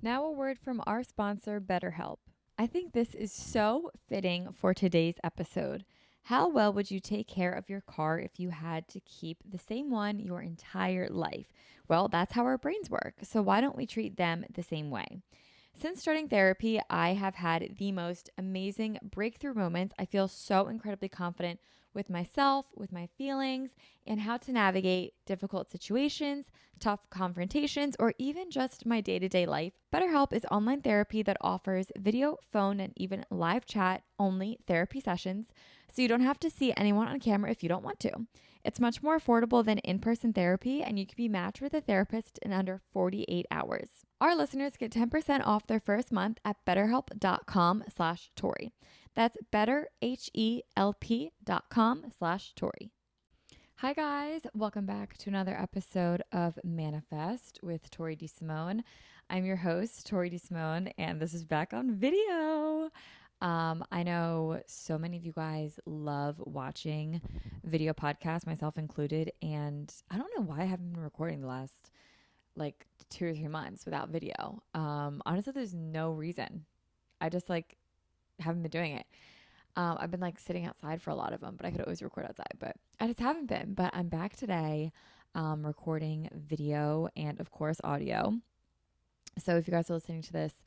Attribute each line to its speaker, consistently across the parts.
Speaker 1: Now, a word from our sponsor, BetterHelp. I think this is so fitting for today's episode. How well would you take care of your car if you had to keep the same one your entire life? Well, that's how our brains work. So, why don't we treat them the same way? Since starting therapy, I have had the most amazing breakthrough moments. I feel so incredibly confident with myself, with my feelings, and how to navigate difficult situations, tough confrontations, or even just my day to day life. BetterHelp is online therapy that offers video, phone, and even live chat only therapy sessions, so you don't have to see anyone on camera if you don't want to. It's much more affordable than in-person therapy, and you can be matched with a therapist in under 48 hours. Our listeners get 10% off their first month at betterhelp.com/Tori. That's betterhelp.com/Tori. Hi guys, welcome back to another episode of Manifest with Tori DeSimone. I'm your host, Tori DeSimone, and this is back on video. I know so many of you guys love watching video podcasts, myself included, and I don't know why I haven't been recording the last like 2 or 3 months without video. Honestly, there's no reason. I just haven't been doing it. I've been sitting outside for a lot of them, but I could always record outside, but I just haven't been. But I'm back today, recording video and of course audio. So if you guys are listening to this,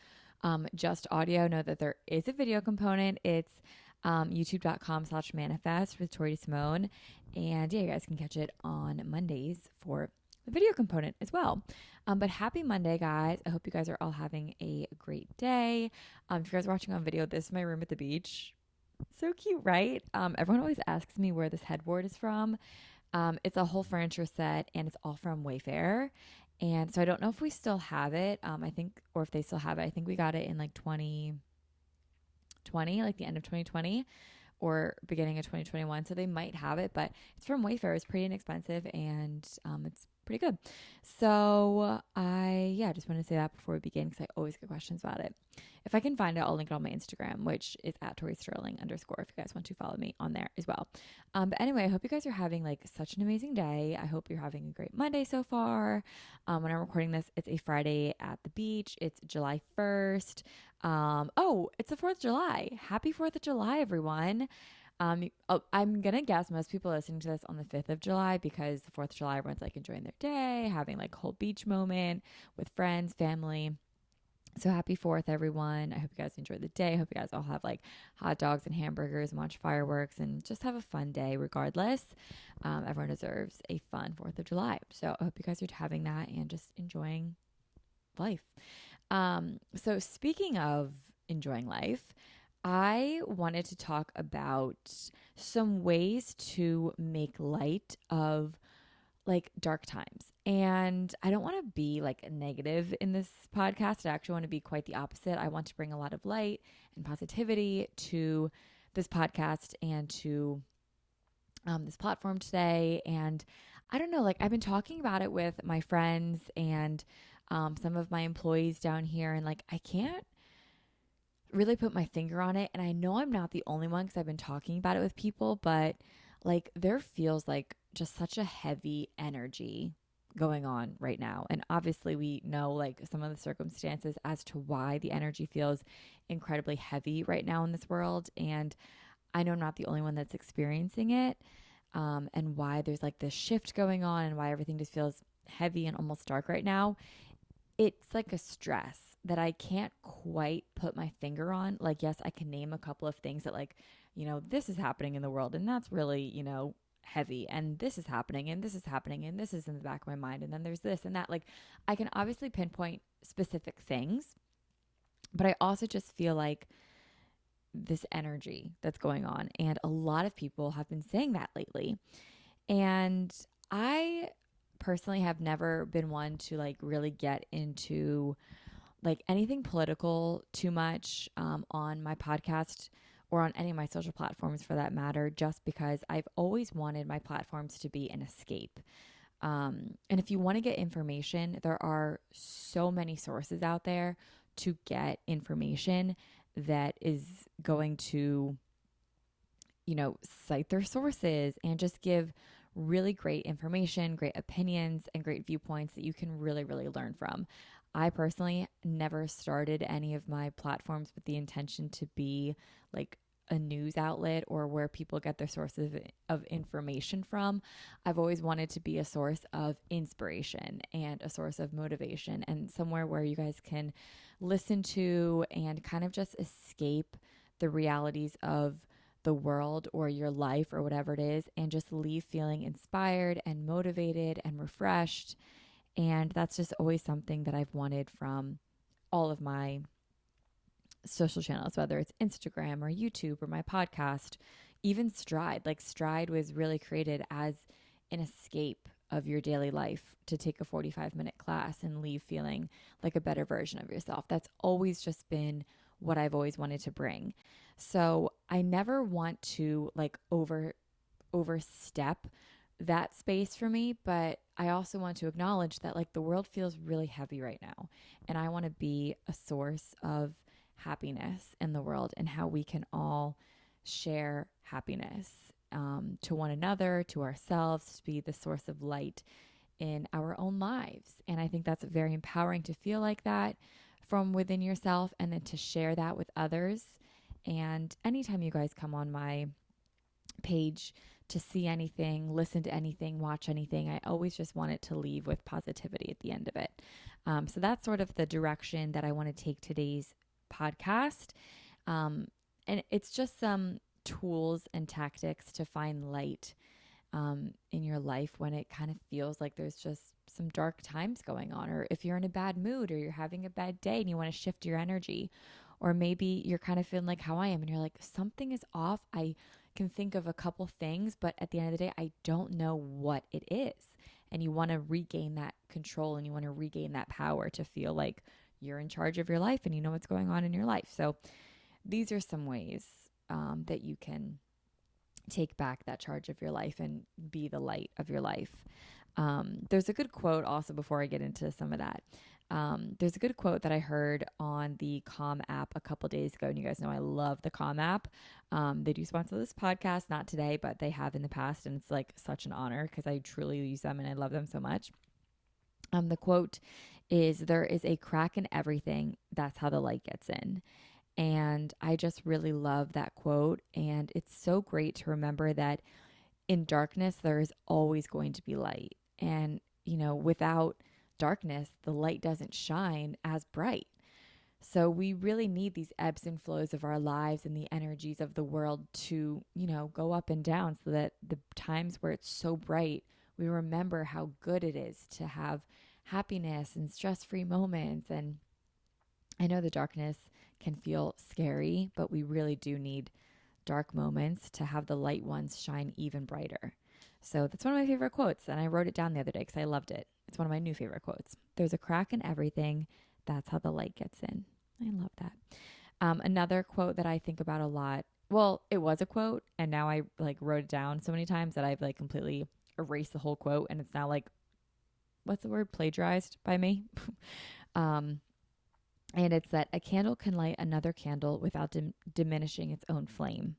Speaker 1: just audio, know that there is a video component. It's youtube.com/manifest with Tori DeSimone. And yeah, you guys can catch it on Mondays for the video component as well. But happy Monday, guys. I hope you guys are all having a great day. If you guys are watching on video, this is my room at the beach. So cute, right? Everyone always asks me where this headboard is from. It's a whole furniture set and it's all from Wayfair. And so I don't know if we still have it. I think, or if they still have it. I think we got it in 2020, the end of 2020 or beginning of 2021. So they might have it, but it's from Wayfair. It's pretty inexpensive and it's pretty good. So I just wanted to say that before we begin because I always get questions about it. If I can find it, I'll link it on my Instagram, which is at @ToriSterling_ if you guys want to follow me on there as well. But anyway, I hope you guys are having such an amazing day. I hope you're having a great Monday so far. When I'm recording this, it's a Friday at the beach. It's July 1st. It's the 4th of July. Happy 4th of July, everyone. I'm going to guess most people listening to this on the 5th of July because the 4th of July, everyone's enjoying their day, having a whole beach moment with friends, family. So happy 4th, everyone. I hope you guys enjoy the day. I hope you guys all have hot dogs and hamburgers and watch fireworks and just have a fun day regardless. Everyone deserves a fun 4th of July. So I hope you guys are having that and just enjoying life. So speaking of enjoying life, I wanted to talk about some ways to make light of dark times. And I don't want to be negative in this podcast. I actually want to be quite the opposite. I want to bring a lot of light and positivity to this podcast and to this platform today. And I don't know, I've been talking about it with my friends and some of my employees down here, and I can't really put my finger on it. And I know I'm not the only one because I've been talking about it with people, but there feels just such a heavy energy going on right now. And obviously we know some of the circumstances as to why the energy feels incredibly heavy right now in this world. And I know I'm not the only one that's experiencing it. And why there's this shift going on and why everything just feels heavy and almost dark right now. It's a stress that I can't quite put my finger on. Yes, I can name a couple of things that this is happening in the world and that's really, heavy, and this is happening and this is happening and this is in the back of my mind, and then there's this and that. I can obviously pinpoint specific things, but I also just feel this energy that's going on, and a lot of people have been saying that lately. And I personally have never been one to really get into anything political too much on my podcast or on any of my social platforms for that matter, just because I've always wanted my platforms to be an escape. And if you want to get information, there are so many sources out there to get information that is going to, cite their sources and just give really great information, great opinions, and great viewpoints that you can really, really learn from. I personally never started any of my platforms with the intention to be like a news outlet or where people get their sources of information from. I've always wanted to be a source of inspiration and a source of motivation and somewhere where you guys can listen to and kind of just escape the realities of the world or your life or whatever it is and just leave feeling inspired and motivated and refreshed. And that's just always something that I've wanted from all of my social channels, whether it's Instagram or YouTube or my podcast, even Stride. Like Stride was really created as an escape of your daily life to take a 45-minute class and leave feeling like a better version of yourself. That's always just been what I've always wanted to bring. So I never want to like overstep that space for me, but I also want to acknowledge that like the world feels really heavy right now, and I want to be a source of happiness in the world and how we can all share happiness to one another, to ourselves, to be the source of light in our own lives. And I think that's very empowering to feel like that from within yourself and then to share that with others. And anytime you guys come on my page to see anything, listen to anything, watch anything, I always just want it to leave with positivity at the end of it. So that's sort of the direction that I want to take today's podcast. And it's just some tools and tactics to find light in your life when it kind of feels like there's just some dark times going on, or if you're in a bad mood or you're having a bad day and you want to shift your energy, or maybe you're kind of feeling like how I am and you're like, something is off. I can think of a couple things, but at the end of the day, I don't know what it is. And you want to regain that control and you want to regain that power to feel like you're in charge of your life and you know what's going on in your life. So these are some ways that you can take back that charge of your life and be the light of your life. There's a good quote also before I get into some of that. There's a good quote that I heard on the Calm app a couple days ago. And you guys know I love the Calm app. They do sponsor this podcast, not today, but they have in the past. And it's like such an honor because I truly use them and I love them so much. The quote is, "There is a crack in everything. That's how the light gets in." And I just really love that quote. And it's so great to remember that in darkness, there is always going to be light. And, you know, without darkness, the light doesn't shine as bright. So we really need these ebbs and flows of our lives and the energies of the world to, you know, go up and down so that the times where it's so bright, we remember how good it is to have happiness and stress-free moments. And I know the darkness can feel scary, but we really do need dark moments to have the light ones shine even brighter. So that's one of my favorite quotes, and I wrote it down the other day because I loved it. It's one of my new favorite quotes. "There's a crack in everything. That's how the light gets in." I love that. Another quote that I think about a lot. Well, it was a quote, and now I like wrote it down so many times that I've like completely erased the whole quote, and it's now like, what's the word? Plagiarized by me. And it's that a candle can light another candle without diminishing its own flame.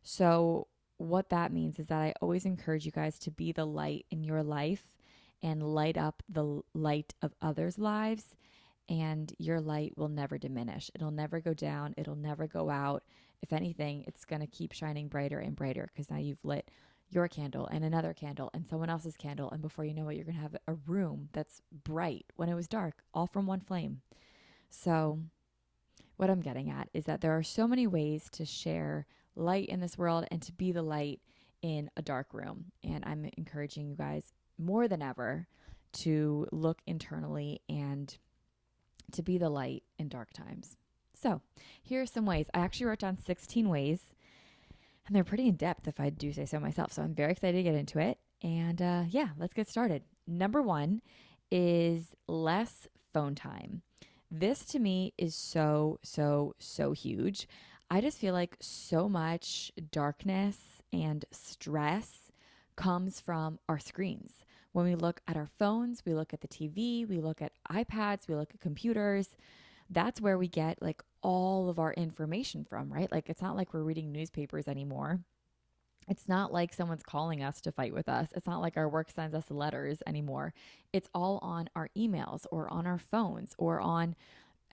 Speaker 1: So what that means is that I always encourage you guys to be the light in your life and light up the light of others' lives. And your light will never diminish. It'll never go down. It'll never go out. If anything, it's going to keep shining brighter and brighter because now you've lit your candle and another candle and someone else's candle. And before you know it, you're going to have a room that's bright when it was dark, all from one flame. So what I'm getting at is that there are so many ways to share light in this world and to be the light in a dark room. And I'm encouraging you guys more than ever to look internally and to be the light in dark times. So here are some ways. I actually wrote down 16 ways, and they're pretty in depth if I do say so myself. So I'm very excited to get into it. And yeah, let's get started. Number 1 is less phone time. This to me is so huge. I just feel like so much darkness and stress comes from our screens. When we look at our phones, we look at the TV, we look at iPads, we look at computers. That's where we get like all of our information from, right? Like it's not like we're reading newspapers anymore. It's not like someone's calling us to fight with us. It's not like our work sends us letters anymore. It's all on our emails or on our phones or on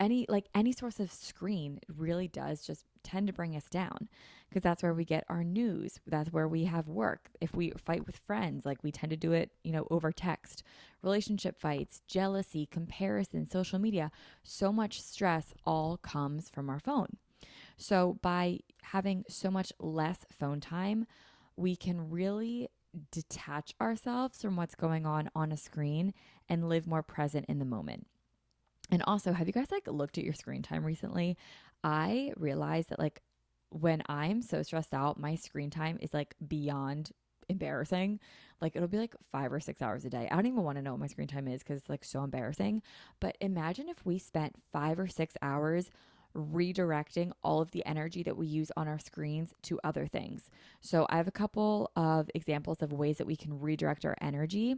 Speaker 1: any source of screen. Really does just tend to bring us down, because that's where we get our news. That's where we have work. If we fight with friends, like we tend to do it, over text. Relationship fights, jealousy, comparison, social media, so much stress all comes from our phone. So by having so much less phone time, we can really detach ourselves from what's going on a screen and live more present in the moment. And also, have you guys like looked at your screen time recently? I realized that like when I'm so stressed out, my screen time is like beyond embarrassing. Like it'll be like 5 or 6 hours a day. I don't even want to know what my screen time is because it's like so embarrassing. But imagine if we spent 5 or 6 hours redirecting all of the energy that we use on our screens to other things. So I have a couple of examples of ways that we can redirect our energy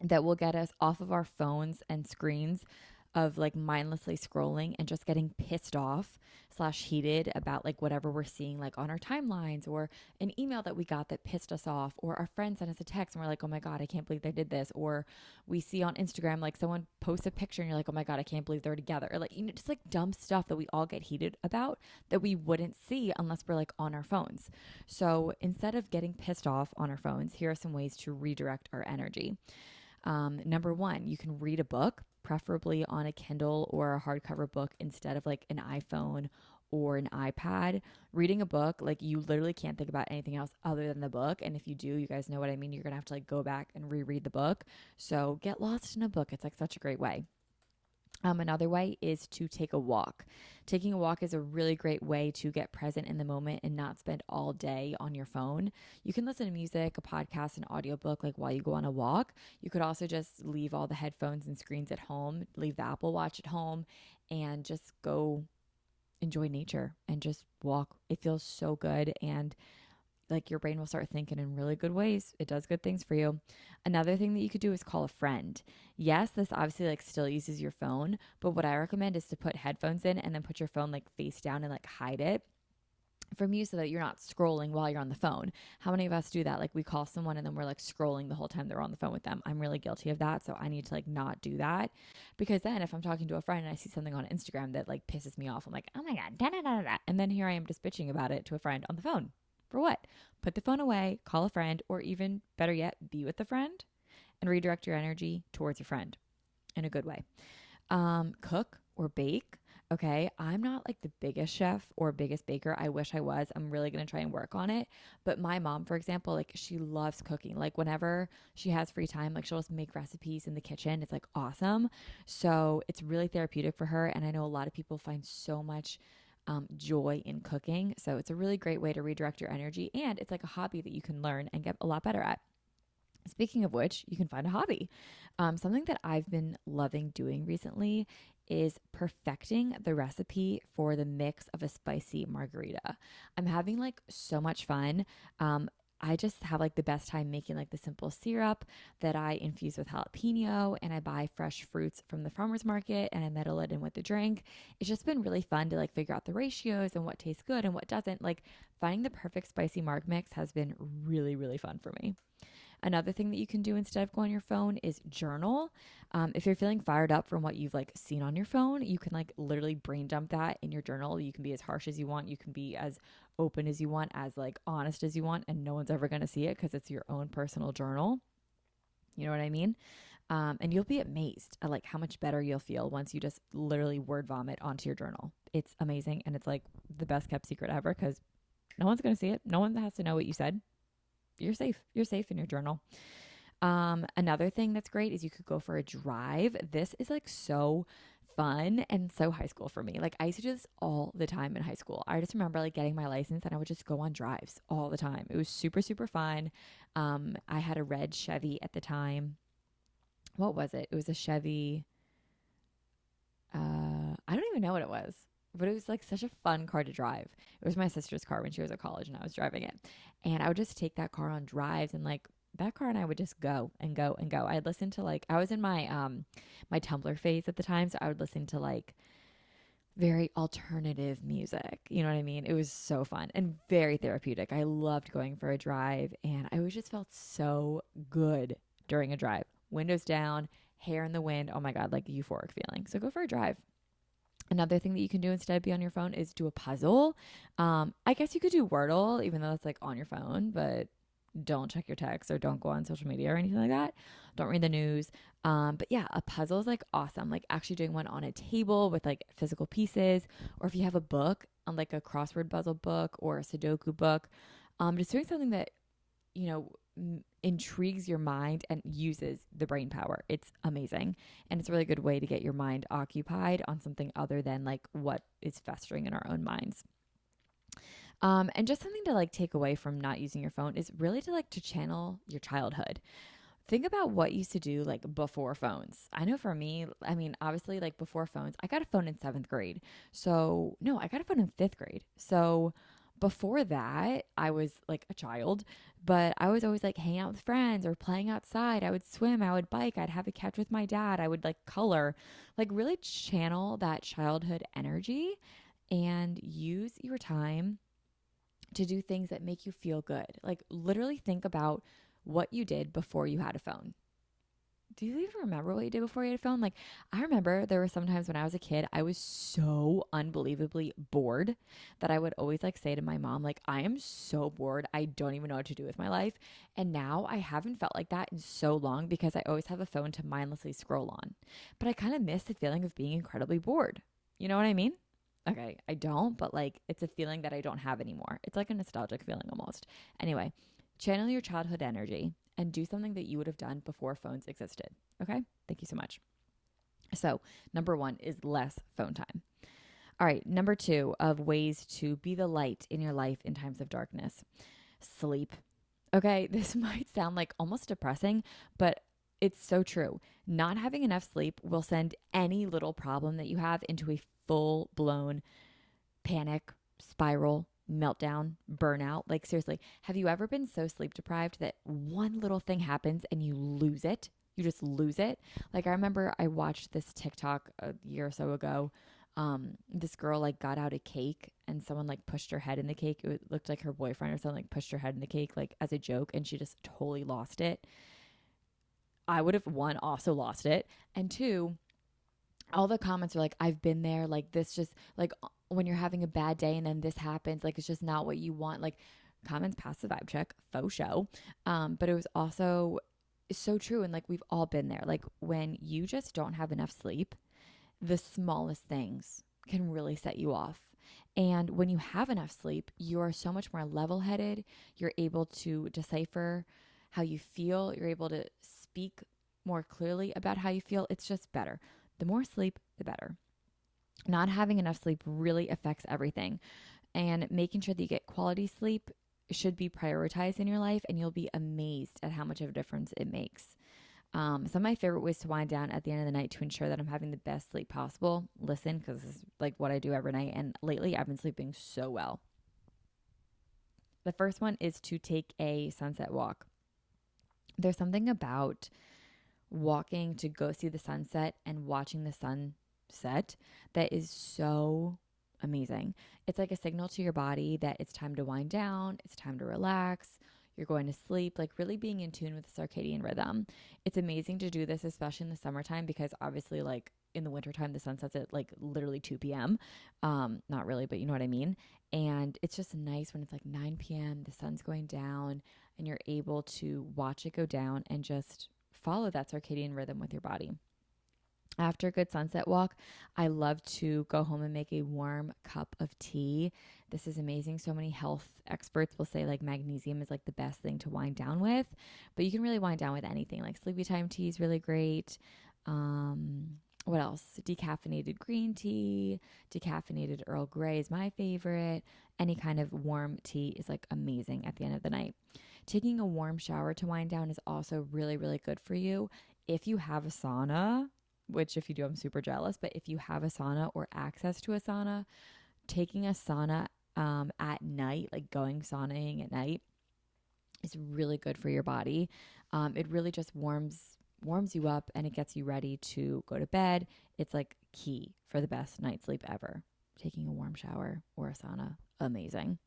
Speaker 1: that will get us off of our phones and screens of like mindlessly scrolling and just getting pissed off slash heated about like whatever we're seeing like on our timelines, or an email that we got that pissed us off, or our friend sent us a text and we're like, oh my God, I can't believe they did this. Or we see on Instagram like someone posts a picture and you're like, oh my God, I can't believe they're together. Or like, just like dumb stuff that we all get heated about that we wouldn't see unless we're like on our phones. So instead of getting pissed off on our phones, here are some ways to redirect our energy. Number one, you can read a book, preferably on a Kindle or a hardcover book instead of like an iPhone or an iPad. Reading a book, like you literally can't think about anything else other than the book. And if you do, you guys know what I mean. You're going to have to like go back and reread the book. So get lost in a book. It's like such a great way. Another way is to take a walk. Taking a walk is a really great way to get present in the moment and not spend all day on your phone. You can listen to music, a podcast, an audiobook like while you go on a walk. You could also just leave all the headphones and screens at home, leave the Apple Watch at home, and just go enjoy nature and just walk. It feels so good, and like your brain will start thinking in really good ways. It does good things for you. Another thing that you could do is call a friend. Yes, this obviously like still uses your phone, but what I recommend is to put headphones in and then put your phone like face down and like hide it from you so that you're not scrolling while you're on the phone. How many of us do that? Like we call someone and then we're like scrolling the whole time they're on the phone with them. I'm really guilty of that. So I need to like not do that, because then if I'm talking to a friend and I see something on Instagram that like pisses me off, I'm like, oh my God, da da da da. And then here I am just bitching about it to a friend on the phone. For what? Put the phone away, call a friend, or even better yet, be with the friend and redirect your energy towards your friend in a good way. Cook or bake. Okay, I'm not like the biggest chef or biggest baker. I wish I was. I'm really going to try and work on it. But my mom, for example, like she loves cooking. Like whenever she has free time, like she'll just make recipes in the kitchen. It's like awesome. So it's really therapeutic for her. And I know a lot of people find so much joy in cooking. So it's a really great way to redirect your energy. And it's like a hobby that you can learn and get a lot better at. Speaking of which, you can find a hobby. Something that I've been loving doing recently is perfecting the recipe for the mix of a spicy margarita. I'm having like so much fun. I just have like the best time making like the simple syrup that I infuse with jalapeno, and I buy fresh fruits from the farmer's market and I meddle it in with the drink. It's just been really fun to like figure out the ratios and what tastes good and what doesn't. Like finding the perfect spicy marg mix has been really, really fun for me. Another thing that you can do instead of going on your phone is journal. If you're feeling fired up from what you've like seen on your phone, you can like literally brain dump that in your journal. You can be as harsh as you want. You can be as open as you want, as like honest as you want, and no one's ever going to see it because it's your own personal journal. You know what I mean? And you'll be amazed at like how much better you'll feel once you just literally word vomit onto your journal. It's amazing. And it's like the best kept secret ever because no one's going to see it. No one has to know what you said. You're safe. You're safe in your journal. Another thing that's great is you could go for a drive. This is like so fun and so high school for me. Like I used to do this all the time in high school. I just remember like getting my license and I would just go on drives all the time. It was super, super fun. I had a red Chevy at the time. What was it? It was a Chevy. I don't even know what it was, but it was like such a fun car to drive. It was my sister's car when she was at college and I was driving it. And I would just take that car on drives, and like that car and I would just go and go and go. I'd listen to like, I was in my my Tumblr phase at the time, so I would listen to like very alternative music. You know what I mean? It was so fun and very therapeutic. I loved going for a drive, and I always just felt so good during a drive. Windows down, hair in the wind. Oh my God, like a euphoric feeling. So go for a drive. Another thing that you can do instead of be on your phone is do a puzzle. I guess you could do Wordle, even though it's like on your phone, but don't check your texts or don't go on social media or anything like that. Don't read the news. But yeah, a puzzle is like awesome. Like actually doing one on a table with like physical pieces, or if you have a book on like a crossword puzzle book or a Sudoku book, just doing something that you know intrigues your mind and uses the brain power. It's amazing, and it's a really good way to get your mind occupied on something other than like what is festering in our own minds. And just something to like take away from not using your phone is really to like to channel your childhood. Think about what you used to do like before phones. I know for me, I mean, obviously, like before phones, I got a phone in seventh grade. So, no, I got a phone in fifth grade. So, before that, I was like a child, but I was always like hanging out with friends or playing outside. I would swim, I would bike, I'd have a couch with my dad, I would like color, like really channel that childhood energy and use your time to do things that make you feel good. Like literally think about what you did before you had a phone. Do you even remember what you did before you had a phone? Like, I remember there were some times when I was a kid, I was so unbelievably bored that I would always like say to my mom, like, I am so bored. I don't even know what to do with my life. And now I haven't felt like that in so long because I always have a phone to mindlessly scroll on. But I kind of miss the feeling of being incredibly bored. You know what I mean? Okay, I don't, but like it's a feeling that I don't have anymore. It's like a nostalgic feeling almost. Anyway, channel your childhood energy and do something that you would have done before phones existed. Okay? Thank you so much. So, number one is less phone time. All right, number two of ways to be the light in your life in times of darkness sleep. Okay, this might sound like almost depressing, but it's so true. Not having enough sleep will send any little problem that you have into a full blown panic, spiral, meltdown, burnout. Like, seriously, have you ever been so sleep deprived that one little thing happens and you lose it? You just lose it. Like, I remember I watched this TikTok a year or so ago. This girl like got out a cake and someone like pushed her head in the cake. It looked like her boyfriend or something like pushed her head in the cake like as a joke, and she just totally lost it. I would have one also lost it, and two, all the comments are like, I've been there. Like, this just like when you're having a bad day and then this happens, like, it's just not what you want. Like, comments pass the vibe check, faux show. But it was also so true. And like, we've all been there. Like, when you just don't have enough sleep, the smallest things can really set you off. And when you have enough sleep, you are so much more level headed. You're able to decipher how you feel, you're able to speak more clearly about how you feel. It's just better. The more sleep, the better. Not having enough sleep really affects everything. And making sure that you get quality sleep should be prioritized in your life, and you'll be amazed at how much of a difference it makes. Some of my favorite ways to wind down at the end of the night to ensure that I'm having the best sleep possible. Listen, because this is like what I do every night. And lately, I've been sleeping so well. The first one is to take a sunset walk. There's something about walking to go see the sunset and watching the sun set that is so amazing. It's like a signal to your body that it's time to wind down, it's time to relax, you're going to sleep, like really being in tune with the circadian rhythm. It's amazing to do this, especially in the summertime, because obviously, like in the wintertime, the sun sets at like literally 2 p.m. Not really, but you know what I mean. And it's just nice when it's like 9 p.m., the sun's going down, and you're able to watch it go down and just follow that circadian rhythm with your body. After a good sunset walk, I love to go home and make a warm cup of tea. This is amazing. So many health experts will say like magnesium is like the best thing to wind down with, but you can really wind down with anything. Like sleepy time tea is really great. What else? Decaffeinated green tea, decaffeinated Earl Grey is my favorite. Any kind of warm tea is like amazing at the end of the night. Taking a warm shower to wind down is also really, really good for you. If you have a sauna, which if you do, I'm super jealous, but if you have a sauna or access to a sauna, taking a sauna at night, like going saunaing at night, is really good for your body. It really just warms you up and it gets you ready to go to bed. It's like key for the best night's sleep ever. Taking a warm shower or a sauna, amazing.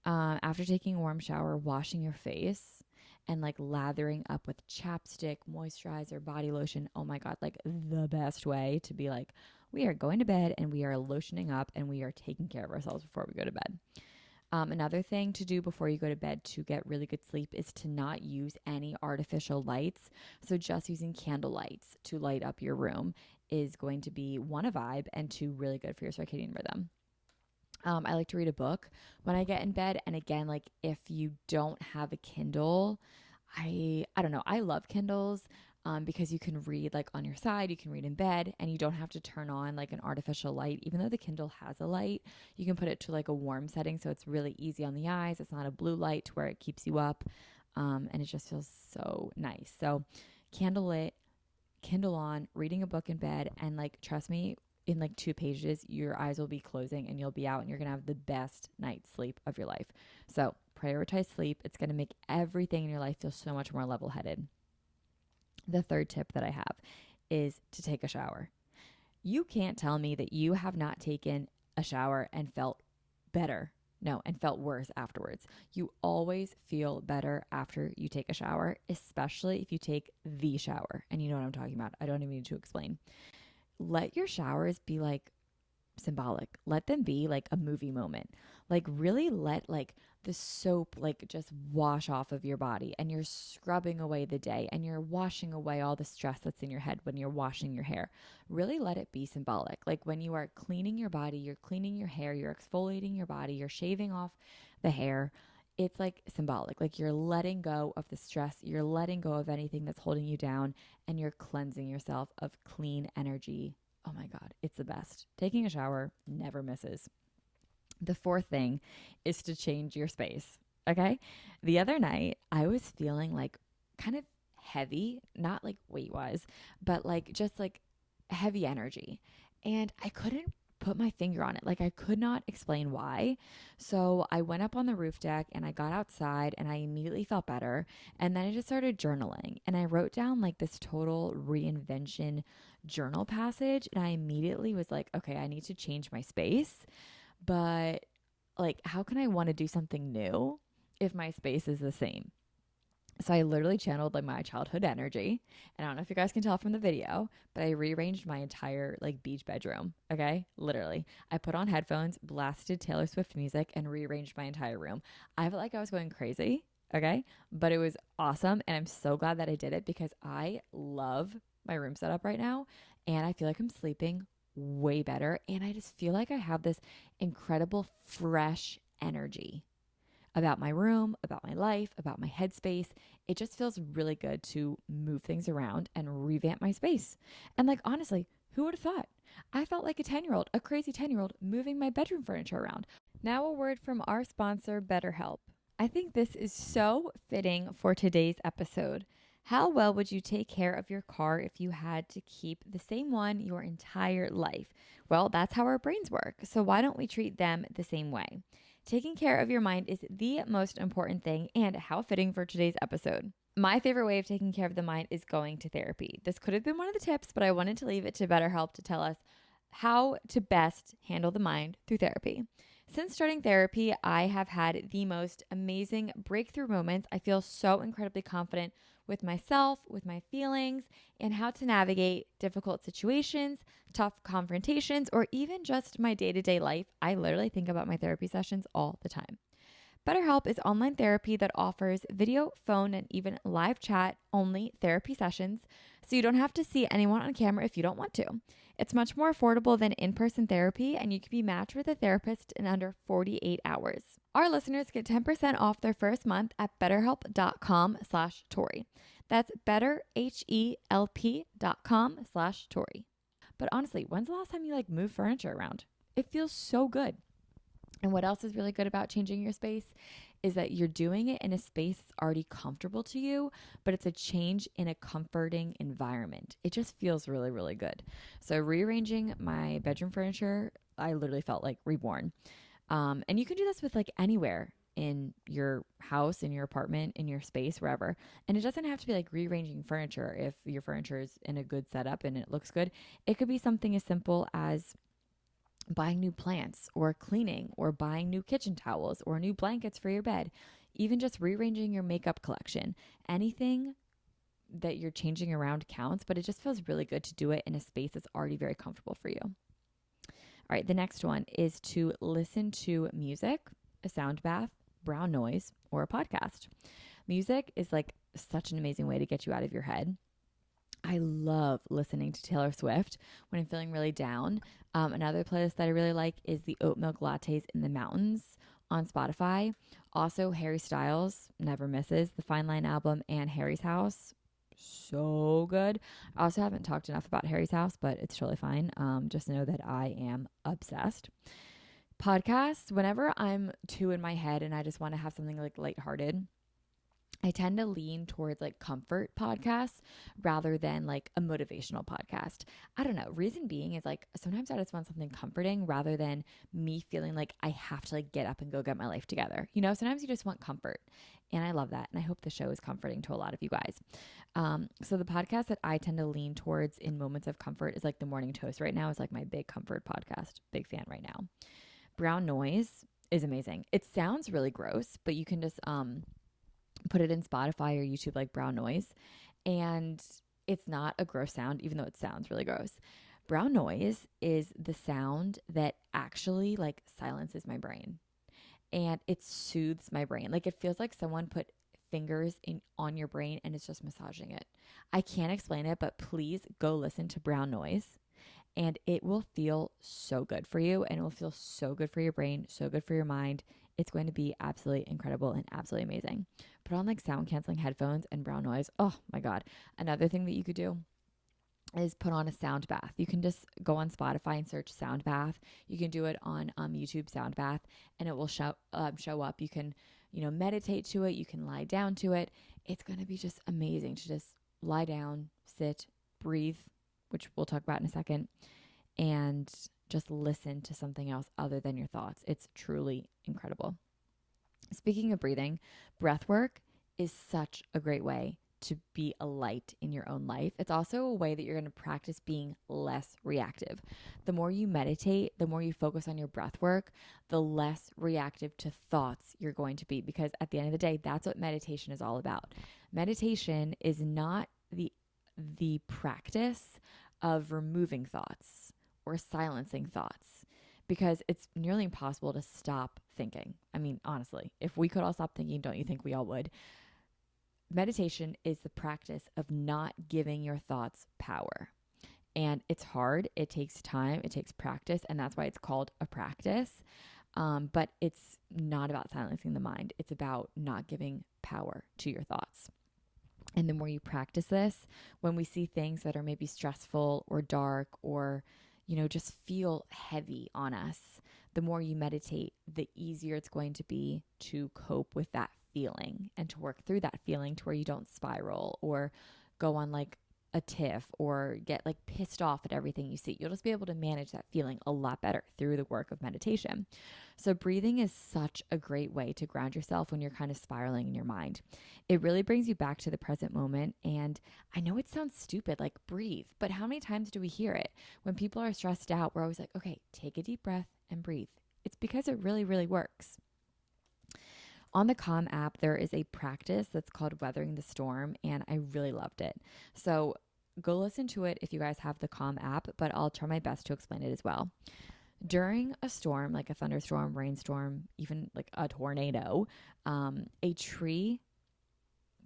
Speaker 1: After taking a warm shower, washing your face and like lathering up with chapstick, moisturizer, body lotion. Oh my God, like the best way to be like, we are going to bed and we are lotioning up and we are taking care of ourselves before we go to bed. Another thing to do before you go to bed to get really good sleep is to not use any artificial lights. So just using candle lights to light up your room is going to be one, a vibe, and two, really good for your circadian rhythm. I like to read a book when I get in bed. And again, like if you don't have a Kindle, I don't know. I love Kindles because you can read like on your side, you can read in bed, and you don't have to turn on like an artificial light. Even though the Kindle has a light, you can put it to like a warm setting, so it's really easy on the eyes. It's not a blue light to where it keeps you up, and it just feels so nice. So, candle lit, Kindle on, reading a book in bed, and like trust me, in like 2 pages, your eyes will be closing and you'll be out and you're going to have the best night's sleep of your life. So prioritize sleep. It's going to make everything in your life feel so much more level headed. The third tip that I have is to take a shower. You can't tell me that you have not taken a shower and felt better. No, and felt worse afterwards. You always feel better after you take a shower, especially if you take the shower. And you know what I'm talking about. I don't even need to explain. Let your showers be like symbolic. Let them be like a movie moment. Like really let like the soap like just wash off of your body, and you're scrubbing away the day and you're washing away all the stress that's in your head when you're washing your hair. Really let it be symbolic. Like when you are cleaning your body, you're cleaning your hair, you're exfoliating your body, you're shaving off the hair. It's like symbolic. Like you're letting go of the stress, you're letting go of anything that's holding you down, and you're cleansing yourself of clean energy. Oh my God, it's the best. Taking a shower never misses. The fourth thing is to change your space. Okay. The other night, I was feeling like kind of heavy, not like weight wise, but like just like heavy energy. And I couldn't put my finger on it. Like I could not explain why. So I went up on the roof deck and I got outside and I immediately felt better. And then I just started journaling and I wrote down like this total reinvention journal passage. And I immediately was like, okay, I need to change my space. But like, how can I want to do something new if my space is the same? So I literally channeled like my childhood energy. And I don't know if you guys can tell from the video, but I rearranged my entire like beach bedroom. Okay. Literally. I put on headphones, blasted Taylor Swift music, and rearranged my entire room. I felt like I was going crazy. Okay. But it was awesome. And I'm so glad that I did it because I love my room setup right now. And I feel like I'm sleeping way better. And I just feel like I have this incredible fresh energy about my room, about my life, about my headspace. It just feels really good to move things around and revamp my space. And like, honestly, who would have thought? I felt like a 10-year-old, a crazy 10-year-old moving my bedroom furniture around. Now a word from our sponsor, BetterHelp. I think this is so fitting for today's episode. How well would you take care of your car if you had to keep the same one your entire life? Well, that's how our brains work. So why don't we treat them the same way? Taking care of your mind is the most important thing, and how fitting for today's episode. My favorite way of taking care of the mind is going to therapy. This could have been one of the tips, but I wanted to leave it to BetterHelp to tell us how to best handle the mind through therapy. Since starting therapy, I have had the most amazing breakthrough moments. I feel so incredibly confident with myself, with my feelings, and how to navigate difficult situations, tough confrontations, or even just my day-to-day life. I literally think about my therapy sessions all the time. BetterHelp is online therapy that offers video, phone, and even live chat only therapy sessions, so you don't have to see anyone on camera if you don't want to. It's much more affordable than in-person therapy, and you can be matched with a therapist in under 48 hours. Our listeners get 10% off their first month at betterhelp.com/Tori. That's betterhelp.com/Tori. But honestly, when's the last time you like move furniture around? It feels so good. And what else is really good about changing your space is that you're doing it in a space that's already comfortable to you, but it's a change in a comforting environment. It just feels really, really good. So rearranging my bedroom furniture, I literally felt like reborn. And you can do this with like anywhere. in your house, in your apartment, in your space, wherever. And it doesn't have to be like rearranging furniture if your furniture is in a good setup and it looks good. It could be something as simple as buying new plants or cleaning or buying new kitchen towels or new blankets for your bed, even just rearranging your makeup collection. Anything that you're changing around counts, but it just feels really good to do it in a space that's already very comfortable for you. All right, the next one is to listen to music, a sound bath, brown noise, or a podcast. Music is like such an amazing way to get you out of your head. I love listening to Taylor Swift when I'm feeling really down. Another playlist that I really like is the Oat Milk Lattes in the Mountains on Spotify. Also, Harry Styles never misses the Fine Line album and Harry's House. So good. I also haven't talked enough about Harry's House, but it's totally fine. Just know that I am obsessed. Podcasts, whenever I'm too in my head and I just want to have something like lighthearted, I tend to lean towards like comfort podcasts rather than like a motivational podcast. I don't know. Reason being is like sometimes I just want something comforting rather than me feeling like I have to like get up and go get my life together. You know, sometimes you just want comfort. And I love that. And I hope the show is comforting to a lot of you guys. So the podcast that I tend to lean towards in moments of comfort is like The Morning Toast right now is like my big comfort podcast. Big fan right now. Brown noise is amazing. It sounds really gross, but you can just put it in Spotify or YouTube like brown noise, and it's not a gross sound, even though it sounds really gross. Brown noise is the sound that actually like silences my brain, and it soothes my brain. Like it feels like someone put fingers in on your brain and it's just massaging it. I can't explain it, but please go listen to brown noise. And it will feel so good for you, and it will feel so good for your brain, so good for your mind. It's going to be absolutely incredible and absolutely amazing. Put on like sound canceling headphones and brown noise. Oh my God. Another thing that you could do is put on a sound bath. You can just go on Spotify and search sound bath. You can do it on YouTube sound bath, and it will show up. You can, meditate to it. You can lie down to it. It's going to be just amazing to just lie down, sit, breathe, which we'll talk about in a second, and just listen to something else other than your thoughts. It's truly incredible. Speaking of breathing, breath work is such a great way to be a light in your own life. It's also a way that you're going to practice being less reactive. The more you meditate, the more you focus on your breath work, the less reactive to thoughts you're going to be, because at the end of the day, that's what meditation is all about. Meditation is not the practice of removing thoughts or silencing thoughts, because it's nearly impossible to stop thinking. I mean, honestly, if we could all stop thinking, don't you think we all would? Meditation is the practice of not giving your thoughts power. And it's hard. It takes time. It takes practice. And that's why it's called a practice. But it's not about silencing the mind. It's about not giving power to your thoughts. And the more you practice this, when we see things that are maybe stressful or dark or, just feel heavy on us, the more you meditate, the easier it's going to be to cope with that feeling and to work through that feeling to where you don't spiral or go on like a tiff or get like pissed off at everything you see. You'll just be able to manage that feeling a lot better through the work of meditation. So breathing is such a great way to ground yourself when you're kind of spiraling in your mind. It really brings you back to the present moment. And I know it sounds stupid, like breathe, but how many times do we hear it? When people are stressed out, we're always like, okay, take a deep breath and breathe. It's because it really, really works. On the Calm app, there is a practice that's called Weathering the Storm, and I really loved it. So go listen to it if you guys have the Calm app, but I'll try my best to explain it as well. During a storm, like a thunderstorm, rainstorm, even like a tornado, a tree,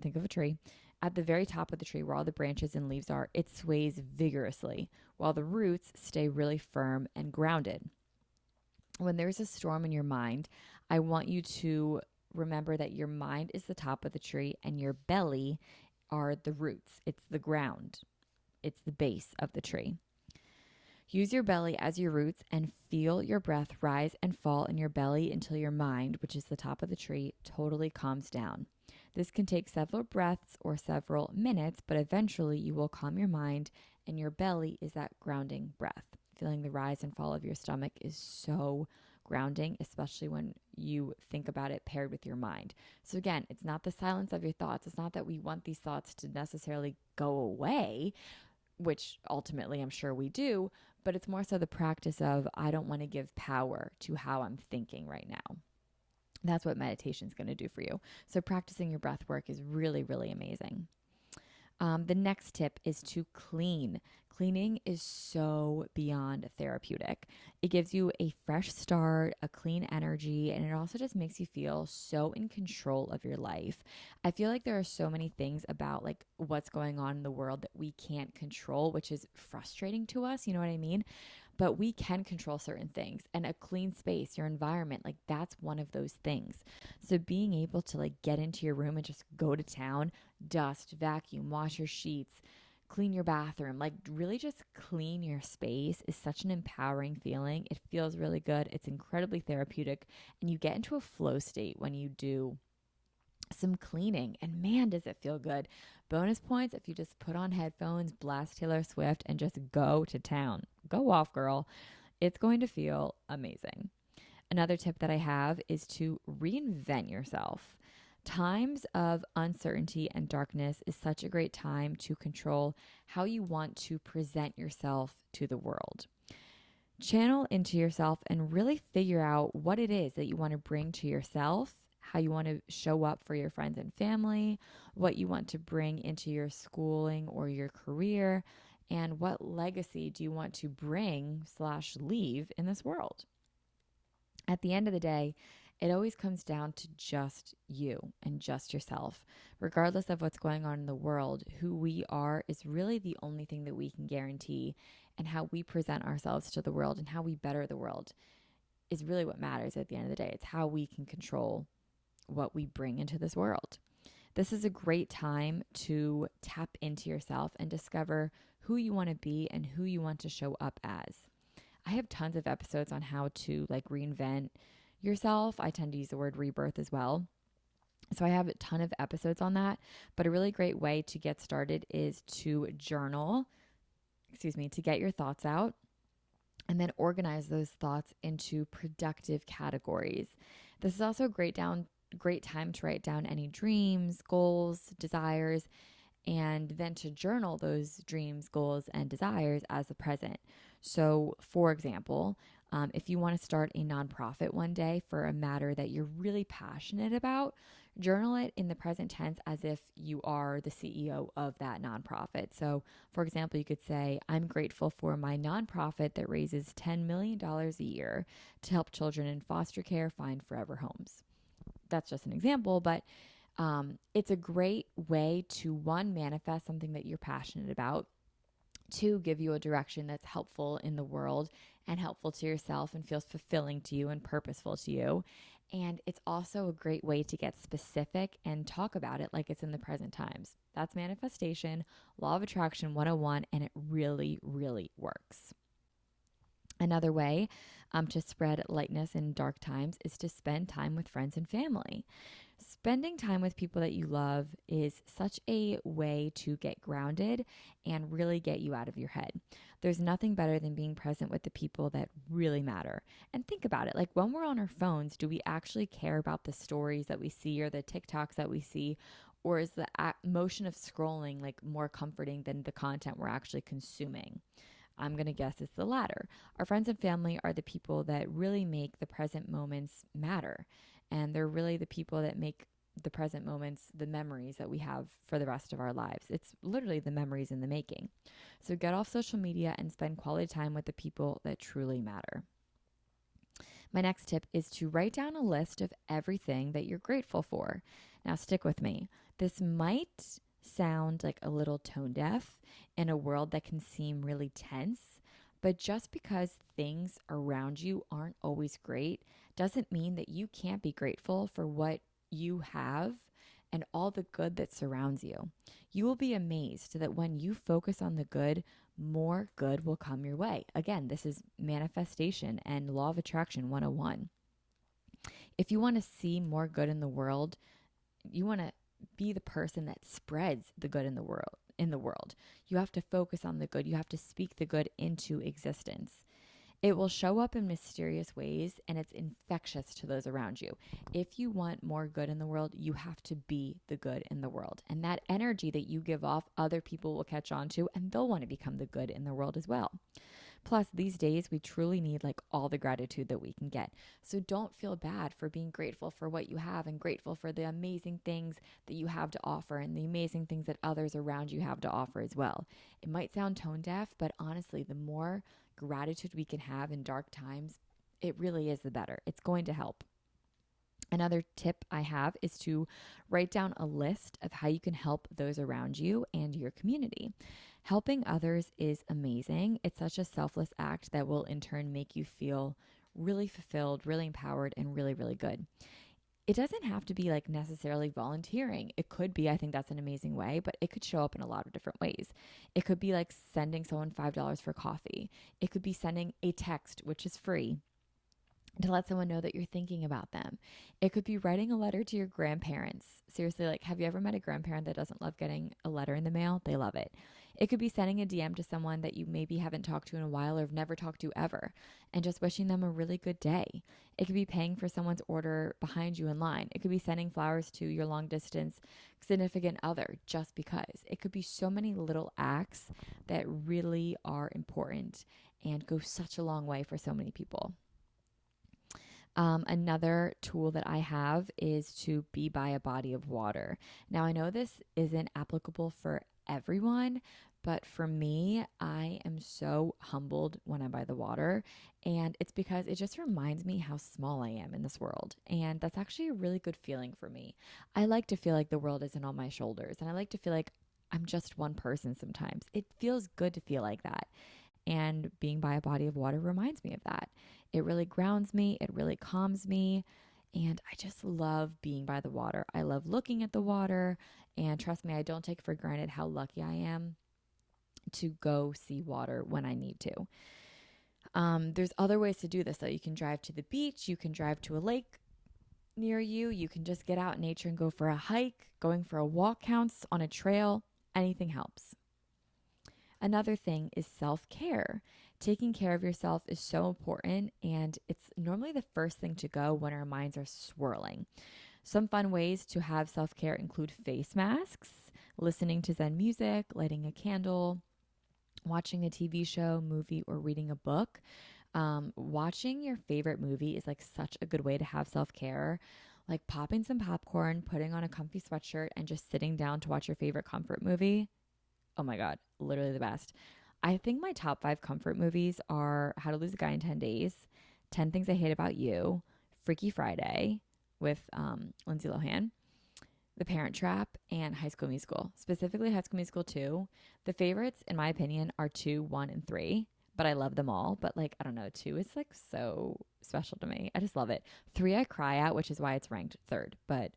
Speaker 1: think of a tree, at the very top of the tree where all the branches and leaves are, it sways vigorously while the roots stay really firm and grounded. When there's a storm in your mind, I want you to remember that your mind is the top of the tree and your belly are the roots. It's the ground. It's the base of the tree. Use your belly as your roots and feel your breath rise and fall in your belly until your mind, which is the top of the tree, totally calms down. This can take several breaths or several minutes, but eventually you will calm your mind, and your belly is that grounding breath. Feeling the rise and fall of your stomach is so grounding, especially when you think about it paired with your mind. So again, it's not the silence of your thoughts. It's not that we want these thoughts to necessarily go away, which ultimately I'm sure we do, but it's more so the practice of, I don't want to give power to how I'm thinking right now. That's what meditation is going to do for you. So practicing your breath work is really, really amazing. The next tip is to clean. Cleaning is so beyond therapeutic. It gives you a fresh start, a clean energy, and it also just makes you feel so in control of your life. I feel like there are so many things about like what's going on in the world that we can't control, which is frustrating to us. You know what I mean? But we can control certain things, and a clean space, your environment, like that's one of those things. So being able to like get into your room and just go to town, dust, vacuum, wash your sheets, clean your bathroom, like really just clean your space is such an empowering feeling. It feels really good. It's incredibly therapeutic, and you get into a flow state when you do some cleaning, and man, does it feel good. Bonus points if you just put on headphones, blast Taylor Swift, and just go to town. Go off, girl. It's going to feel amazing. Another tip that I have is to reinvent yourself. Times of uncertainty and darkness is such a great time to control how you want to present yourself to the world. Channel into yourself and really figure out what it is that you want to bring to yourself, how you want to show up for your friends and family, what you want to bring into your schooling or your career, and what legacy do you want to bring/leave in this world. At the end of the day, it always comes down to just you and just yourself. Regardless of what's going on in the world, who we are is really the only thing that we can guarantee, and how we present ourselves to the world and how we better the world is really what matters at the end of the day. It's how we can control what we bring into this world. This is a great time to tap into yourself and discover who you want to be and who you want to show up as. I have tons of episodes on how to like reinvent yourself. I tend to use the word rebirth as well. So I have a ton of episodes on that, but a really great way to get started is to journal, to get your thoughts out and then organize those thoughts into productive categories. This is also a great time to write down any dreams, goals, desires, and then to journal those dreams, goals, and desires as the present. So, for example, if you want to start a nonprofit one day for a matter that you're really passionate about, journal it in the present tense as if you are the CEO of that nonprofit. So, for example, you could say, I'm grateful for my nonprofit that raises $10 million a year to help children in foster care find forever homes. That's just an example, but it's a great way to, one, manifest something that you're passionate about, two, give you a direction that's helpful in the world and helpful to yourself and feels fulfilling to you and purposeful to you. And it's also a great way to get specific and talk about it like it's in the present times. That's manifestation, law of attraction 101, and it really, really works. Another way to spread lightness in dark times is to spend time with friends and family. Spending time with people that you love is such a way to get grounded and really get you out of your head. There's nothing better than being present with the people that really matter. And think about it, like when we're on our phones, do we actually care about the stories that we see or the TikToks that we see? Or is the motion of scrolling like more comforting than the content we're actually consuming? I'm going to guess it's the latter. Our friends and family are the people that really make the present moments matter. And they're really the people that make the present moments the memories that we have for the rest of our lives. It's literally the memories in the making. So get off social media and spend quality time with the people that truly matter. My next tip is to write down a list of everything that you're grateful for. Now, stick with me. This might sound like a little tone deaf in a world that can seem really tense, but just because things around you aren't always great doesn't mean that you can't be grateful for what you have and all the good that surrounds you. You will be amazed that when you focus on the good, more good will come your way. Again, this is manifestation and law of attraction 101. If you want to see more good in the world, you want to be the person that spreads the good in the world. You have to focus on the good. You have to speak the good into existence. It will show up in mysterious ways and it's infectious to those around you. If you want more good in the world, you have to be the good in the world. And that energy that you give off, other people will catch on to and they'll want to become the good in the world as well. Plus, these days, we truly need like all the gratitude that we can get. So don't feel bad for being grateful for what you have and grateful for the amazing things that you have to offer and the amazing things that others around you have to offer as well. It might sound tone deaf, but honestly, the more gratitude we can have in dark times, it really is the better. It's going to help. Another tip I have is to write down a list of how you can help those around you and your community. Helping others is amazing. It's such a selfless act that will in turn make you feel really fulfilled, really empowered, and really, really good. It doesn't have to be like necessarily volunteering. It could be, I think that's an amazing way, but it could show up in a lot of different ways. It could be like sending someone $5 for coffee. It could be sending a text, which is free, to let someone know that you're thinking about them. It could be writing a letter to your grandparents. Seriously, like, have you ever met a grandparent that doesn't love getting a letter in the mail? They love it. It could be sending a DM to someone that you maybe haven't talked to in a while or have never talked to ever and just wishing them a really good day. It could be paying for someone's order behind you in line. It could be sending flowers to your long distance significant other just because. It could be so many little acts that really are important and go such a long way for so many people. Another tool that I have is to be by a body of water. Now, I know this isn't applicable for everyone, but for me, I am so humbled when I'm by the water. And it's because it just reminds me how small I am in this world. And that's actually a really good feeling for me. I like to feel like the world isn't on my shoulders. And I like to feel like I'm just one person sometimes. It feels good to feel like that. And being by a body of water reminds me of that. It really grounds me. It really calms me. And I just love being by the water. I love looking at the water. And trust me, I don't take for granted how lucky I am to go see water when I need to. There's other ways to do this, though. You can drive to the beach. You can drive to a lake near you. You can just get out in nature and go for a hike. Going for a walk counts on a trail. Anything helps. Another thing is self-care. Taking care of yourself is so important, and it's normally the first thing to go when our minds are swirling. Some fun ways to have self-care include face masks, listening to Zen music, lighting a candle, watching a TV show, movie, or reading a book. Watching your favorite movie is like such a good way to have self-care. Like popping some popcorn, putting on a comfy sweatshirt, and just sitting down to watch your favorite comfort movie. Oh my God, literally the best. I think my top 5 comfort movies are How to Lose a Guy in 10 Days, 10 Things I Hate About You, Freaky Friday with Lindsay Lohan, The Parent Trap, and High School Musical. Specifically High School Musical 2. The favorites, in my opinion, are 2, 1, and 3, but I love them all. But like, I don't know, 2 is like so special to me. I just love it. 3 I cry at, which is why it's ranked 3rd, but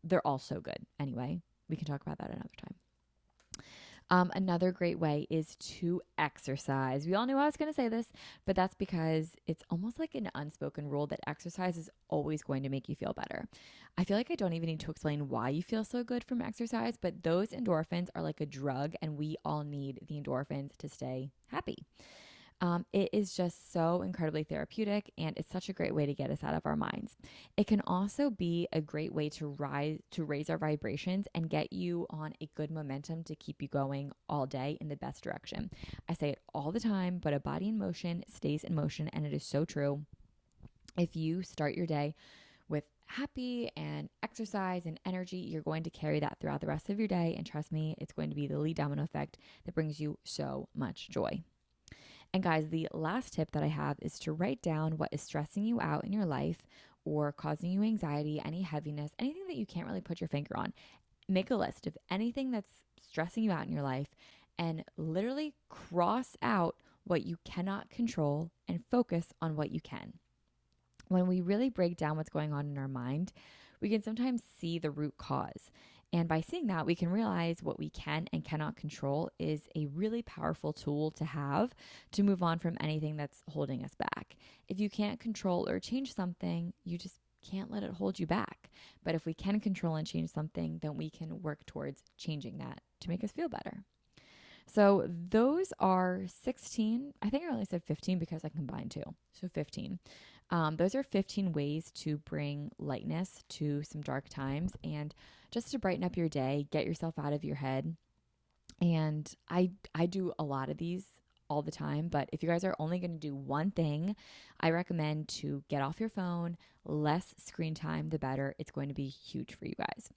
Speaker 1: they're all so good. Anyway, we can talk about that another time. Another great way is to exercise. We all knew I was going to say this, but that's because it's almost like an unspoken rule that exercise is always going to make you feel better. I feel like I don't even need to explain why you feel so good from exercise, but those endorphins are like a drug, and we all need the endorphins to stay happy. It is just so incredibly therapeutic, and it's such a great way to get us out of our minds. It can also be a great way to raise our vibrations and get you on a good momentum to keep you going all day in the best direction. I say it all the time, but a body in motion stays in motion, and it is so true. If you start your day with happy and exercise and energy, you're going to carry that throughout the rest of your day, and trust me, it's going to be the lead domino effect that brings you so much joy. And guys, the last tip that I have is to write down what is stressing you out in your life or causing you anxiety, any heaviness, anything that you can't really put your finger on. Make a list of anything that's stressing you out in your life and literally cross out what you cannot control and focus on what you can. When we really break down what's going on in our mind, we can sometimes see the root cause. And by seeing that, we can realize what we can and cannot control is a really powerful tool to have to move on from anything that's holding us back. If you can't control or change something, you just can't let it hold you back. But if we can control and change something, then we can work towards changing that to make us feel better. So those are 16. I think I only said 15 because I combined two. So 15. Those are 15 ways to bring lightness to some dark times and just to brighten up your day, get yourself out of your head. And I do a lot of these all the time, but if you guys are only going to do one thing, I recommend to get off your phone. Less screen time, the better. It's going to be huge for you guys.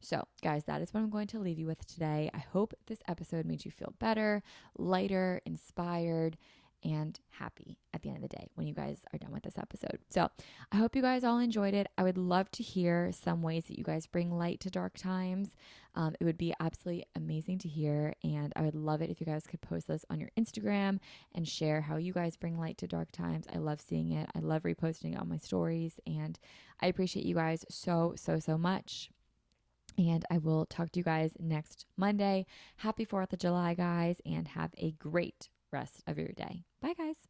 Speaker 1: So, guys, that is what I'm going to leave you with today. I hope this episode made you feel better, lighter, inspired, and happy at the end of the day when you guys are done with this episode. So I hope you guys all enjoyed it. I would love to hear some ways that you guys bring light to dark times. It would be absolutely amazing to hear. And I would love it if you guys could post this on your Instagram and share how you guys bring light to dark times. I love seeing it. I love reposting it on my stories. And I appreciate you guys so much. And I will talk to you guys next Monday. Happy 4th of July, guys, and have a great rest of your day. Bye, guys.